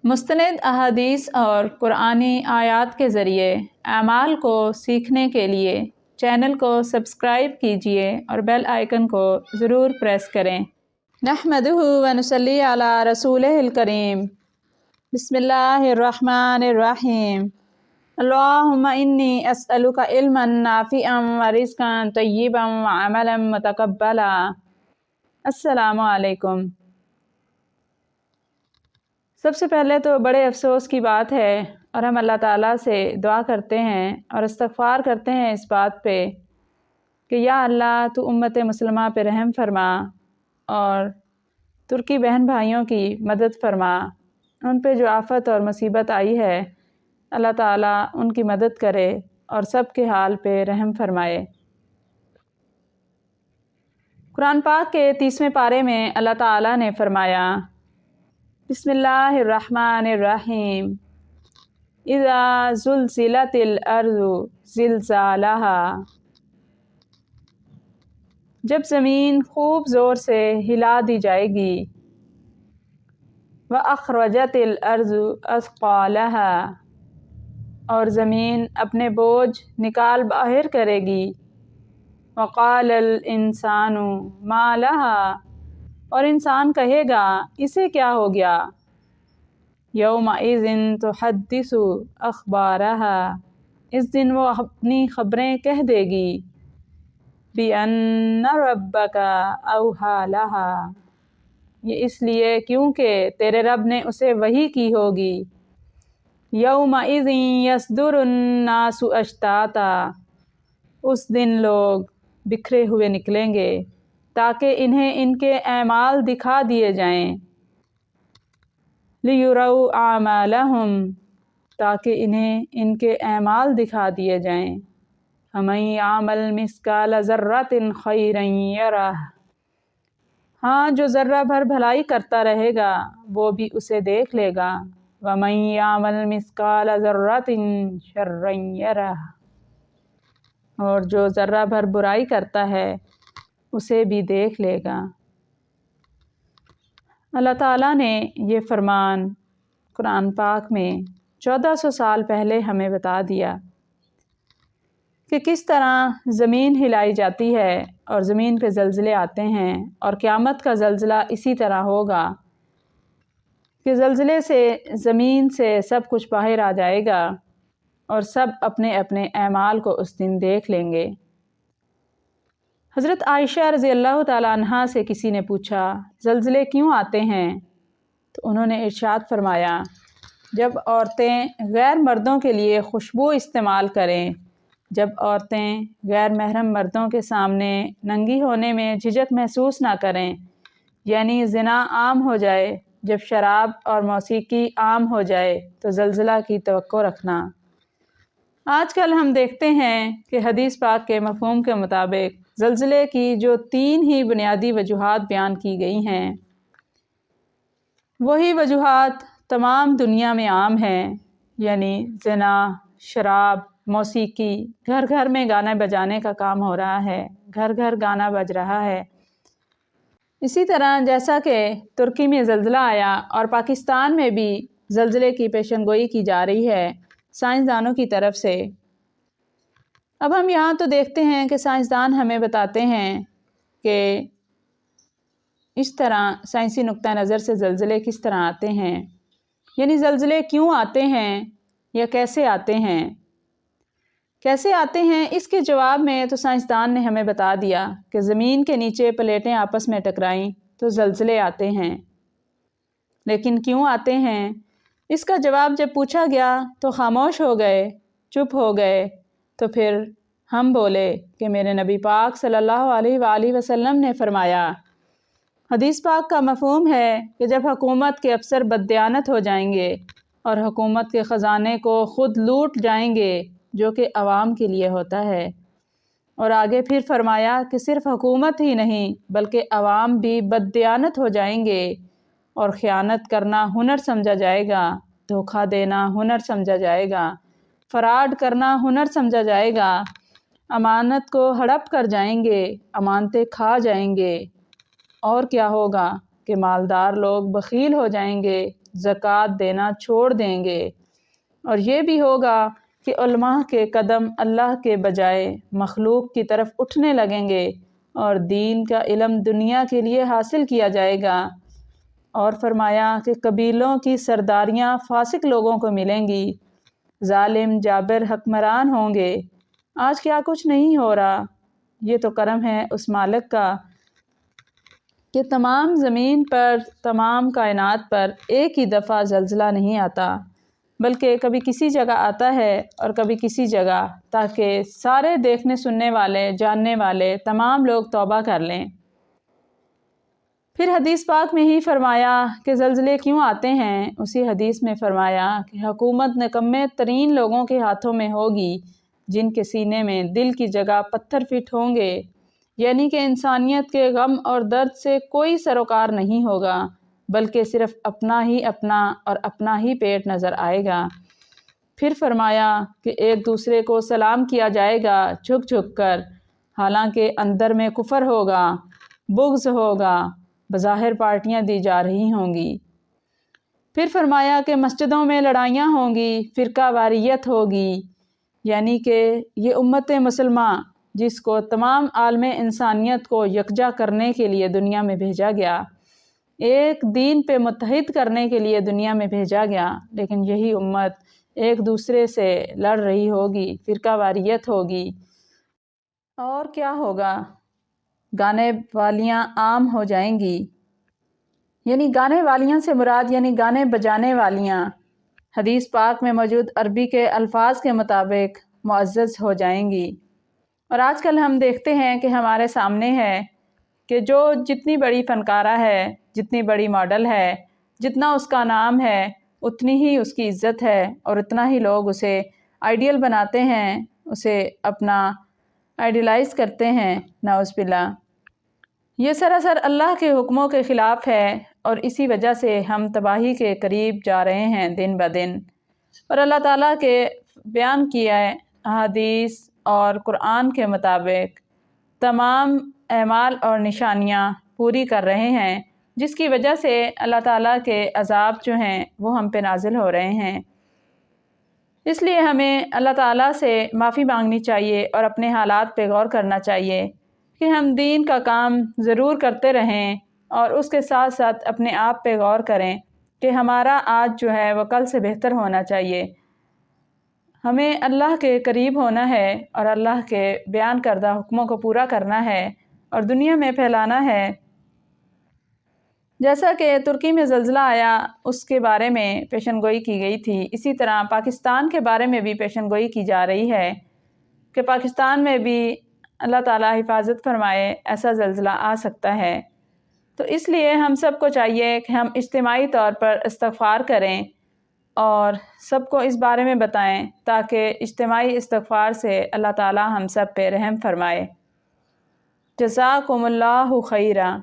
مستند احادیث اور قرآنی آیات کے ذریعے اعمال کو سیکھنے کے لیے چینل کو سبسکرائب کیجیے اور بیل آئیکن کو ضرور پریس کریں۔ نحمدہ و نصلی علی رسولہ الکریم۔ بسم اللہ الرحمن الرحیم۔ اللہم انی اسألک علما نافعا ورزقا طیبا وعملا متقبلا۔ السلام علیکم۔ سب سے پہلے تو بڑے افسوس کی بات ہے اور ہم اللہ تعالیٰ سے دعا کرتے ہیں اور استغفار کرتے ہیں اس بات پہ کہ یا اللہ تو امت مسلمہ پہ رحم فرما اور ترکی بہن بھائیوں کی مدد فرما۔ ان پہ جو آفت اور مصیبت آئی ہے اللہ تعالیٰ ان کی مدد کرے اور سب کے حال پہ رحم فرمائے۔ قرآن پاک کے 30ویں پارے میں اللہ تعالیٰ نے فرمایا بسم اللہ الرحمن الرحیم اذا زلزلت الارض زلزالہا۔ جب زمین خوب زور سے ہلا دی جائے گی۔ وَأَخْرَجَتِ الْأَرْضُ أَثْقَالَهَا۔ اور زمین اپنے بوجھ نکال باہر کرے گی۔ وَقَالَ الْإِنسَانُ مَا لَهَا۔ اور انسان کہے گا اسے کیا ہو گیا۔ يَوْمَئِذٍ تُحَدِّثُ أَخْبَارَهَا۔ اس دن وہ اپنی خبریں کہہ دے گی۔ بِأَنَّ رَبَّكَ أَوْحَىٰ لَهَا۔ یہ اس لیے کیونکہ تیرے رب نے اسے وحی کی ہوگی۔ يَوْمَئِذٍ يَصْدُرُ النَّاسُ أَشْتَاتًا۔ اس دن لوگ بکھرے ہوئے نکلیں گے تاکہ انہیں ان کے اعمال دکھا دیے جائیں۔ لِيُرَوْا أَعْمَالَهُمْ۔ تاکہ انہیں ان کے اعمال دکھا دیے جائیں۔ فَمَن يَعْمَلْ مِثْقَالَ ذَرَّةٍ خَيْرًا يَرَهُ۔ ہاں جو ذرہ بھر بھلائی کرتا رہے گا وہ بھی اسے دیکھ لے گا۔ وَمَن يَعْمَلْ مِثْقَالَ ذَرَّةٍ شَرًّا يَرَهُ۔ اور جو ذرہ بھر برائی کرتا ہے اسے بھی دیکھ لے گا۔ اللہ تعالیٰ نے یہ فرمان قرآن پاک میں 1400 سال پہلے ہمیں بتا دیا کہ کس طرح زمین ہلائی جاتی ہے اور زمین پہ زلزلے آتے ہیں، اور قیامت کا زلزلہ اسی طرح ہوگا کہ زلزلے سے زمین سے سب کچھ باہر آ جائے گا اور سب اپنے اپنے اعمال کو اس دن دیکھ لیں گے۔ حضرت عائشہ رضی اللہ تعالیٰ عنہا سے کسی نے پوچھا زلزلے کیوں آتے ہیں؟ تو انہوں نے ارشاد فرمایا جب عورتیں غیر مردوں کے لیے خوشبو استعمال کریں، جب عورتیں غیر محرم مردوں کے سامنے ننگی ہونے میں جھجک محسوس نہ کریں، یعنی زنا عام ہو جائے، جب شراب اور موسیقی عام ہو جائے تو زلزلہ کی توقع رکھنا۔ آج کل ہم دیکھتے ہیں کہ حدیث پاک کے مفہوم کے مطابق زلزلے کی جو 3 ہی بنیادی وجوہات بیان کی گئی ہیں وہی وجوہات تمام دنیا میں عام ہیں، یعنی زنا، شراب، موسیقی۔ گھر گھر میں گانے بجانے کا کام ہو رہا ہے، گھر گھر گانا بج رہا ہے۔ اسی طرح جیسا کہ ترکی میں زلزلہ آیا اور پاکستان میں بھی زلزلے کی پیشن گوئی کی جا رہی ہے سائنسدانوں کی طرف سے۔ اب ہم یہاں تو دیکھتے ہیں کہ سائنسدان ہمیں بتاتے ہیں کہ اس طرح سائنسی نقطہ نظر سے زلزلے کس طرح آتے ہیں، یعنی زلزلے کیوں آتے ہیں یا کیسے آتے ہیں۔ کیسے آتے ہیں اس کے جواب میں تو سائنسدان نے ہمیں بتا دیا کہ زمین کے نیچے پلیٹیں آپس میں ٹکرائیں تو زلزلے آتے ہیں۔ لیکن کیوں آتے ہیں اس کا جواب جب پوچھا گیا تو خاموش ہو گئے، چپ ہو گئے۔ تو پھر ہم بولے کہ میرے نبی پاک صلی اللہ علیہ وآلہ وسلم نے فرمایا، حدیث پاک کا مفہوم ہے کہ جب حکومت کے افسر بددیانت ہو جائیں گے اور حکومت کے خزانے کو خود لوٹ جائیں گے جو کہ عوام کے لیے ہوتا ہے، اور آگے پھر فرمایا کہ صرف حکومت ہی نہیں بلکہ عوام بھی بددیانت ہو جائیں گے اور خیانت کرنا ہنر سمجھا جائے گا، دھوکہ دینا ہنر سمجھا جائے گا، فراڈ کرنا ہنر سمجھا جائے گا، امانت کو ہڑپ کر جائیں گے، امانتیں کھا جائیں گے، اور کیا ہوگا کہ مالدار لوگ بخیل ہو جائیں گے، زکوٰۃ دینا چھوڑ دیں گے، اور یہ بھی ہوگا کہ علماء کے قدم اللہ کے بجائے مخلوق کی طرف اٹھنے لگیں گے اور دین کا علم دنیا کے لیے حاصل کیا جائے گا۔ اور فرمایا کہ قبیلوں کی سرداریاں فاسق لوگوں کو ملیں گی، ظالم جابر حکمران ہوں گے۔ آج کیا کچھ نہیں ہو رہا، یہ تو کرم ہے اس مالک کا کہ تمام زمین پر، تمام کائنات پر ایک ہی دفعہ زلزلہ نہیں آتا، بلکہ کبھی کسی جگہ آتا ہے اور کبھی کسی جگہ، تاکہ سارے دیکھنے سننے والے، جاننے والے تمام لوگ توبہ کر لیں۔ پھر حدیث پاک میں ہی فرمایا کہ زلزلے کیوں آتے ہیں۔ اسی حدیث میں فرمایا کہ حکومت نکمے ترین لوگوں کے ہاتھوں میں ہوگی، جن کے سینے میں دل کی جگہ پتھر فٹ ہوں گے، یعنی کہ انسانیت کے غم اور درد سے کوئی سروکار نہیں ہوگا، بلکہ صرف اپنا اور اپنا ہی پیٹ نظر آئے گا۔ پھر فرمایا کہ ایک دوسرے کو سلام کیا جائے گا جھک جھک کر، حالانکہ اندر میں کفر ہوگا، بغض ہوگا، بظاہر پارٹیاں دی جا رہی ہوں گی۔ پھر فرمایا کہ مسجدوں میں لڑائیاں ہوں گی، فرقہ واریت ہوگی، یعنی کہ یہ امت مسلمہ جس کو تمام عالم انسانیت کو یکجا کرنے کے لیے دنیا میں بھیجا گیا، ایک دین پہ متحد کرنے کے لیے دنیا میں بھیجا گیا، لیکن یہی امت ایک دوسرے سے لڑ رہی ہوگی، فرقہ واریت ہوگی۔ اور کیا ہوگا؟ گانے والیاں عام ہو جائیں گی، یعنی گانے والیاں سے مراد یعنی گانے بجانے والیاں حدیث پاک میں موجود عربی کے الفاظ کے مطابق معزز ہو جائیں گی۔ اور آج کل ہم دیکھتے ہیں کہ ہمارے سامنے ہے کہ جو جتنی بڑی فنکارہ ہے، جتنی بڑی ماڈل ہے، جتنا اس کا نام ہے، اتنی ہی اس کی عزت ہے، اور اتنا ہی لوگ اسے آئیڈیل بناتے ہیں، اسے اپنا آئیڈیلائز کرتے ہیں، نعوذ باللہ۔ یہ سراسر اللہ کے حکموں کے خلاف ہے، اور اسی وجہ سے ہم تباہی کے قریب جا رہے ہیں دن بدن۔ اور اللہ تعالیٰ کے بیان کیا احادیث اور قرآن کے مطابق تمام اعمال اور نشانیاں پوری کر رہے ہیں، جس کی وجہ سے اللہ تعالیٰ کے عذاب جو ہیں وہ ہم پہ نازل ہو رہے ہیں۔ اس لیے ہمیں اللہ تعالیٰ سے معافی مانگنی چاہیے اور اپنے حالات پہ غور کرنا چاہیے کہ ہم دین کا کام ضرور کرتے رہیں، اور اس کے ساتھ ساتھ اپنے آپ پہ غور کریں کہ ہمارا آج جو ہے وہ کل سے بہتر ہونا چاہیے۔ ہمیں اللہ کے قریب ہونا ہے اور اللہ کے بیان کردہ حکموں کو پورا کرنا ہے اور دنیا میں پھیلانا ہے۔ جیسا کہ ترکی میں زلزلہ آیا، اس کے بارے میں پیشن گوئی کی گئی تھی، اسی طرح پاکستان کے بارے میں بھی پیشن گوئی کی جا رہی ہے کہ پاکستان میں بھی اللہ تعالیٰ حفاظت فرمائے، ایسا زلزلہ آ سکتا ہے۔ تو اس لیے ہم سب کو چاہیے کہ ہم اجتماعی طور پر استغفار کریں اور سب کو اس بارے میں بتائیں، تاکہ اجتماعی استغفار سے اللہ تعالیٰ ہم سب پہ رحم فرمائے۔ جزاکم اللہ خیرا۔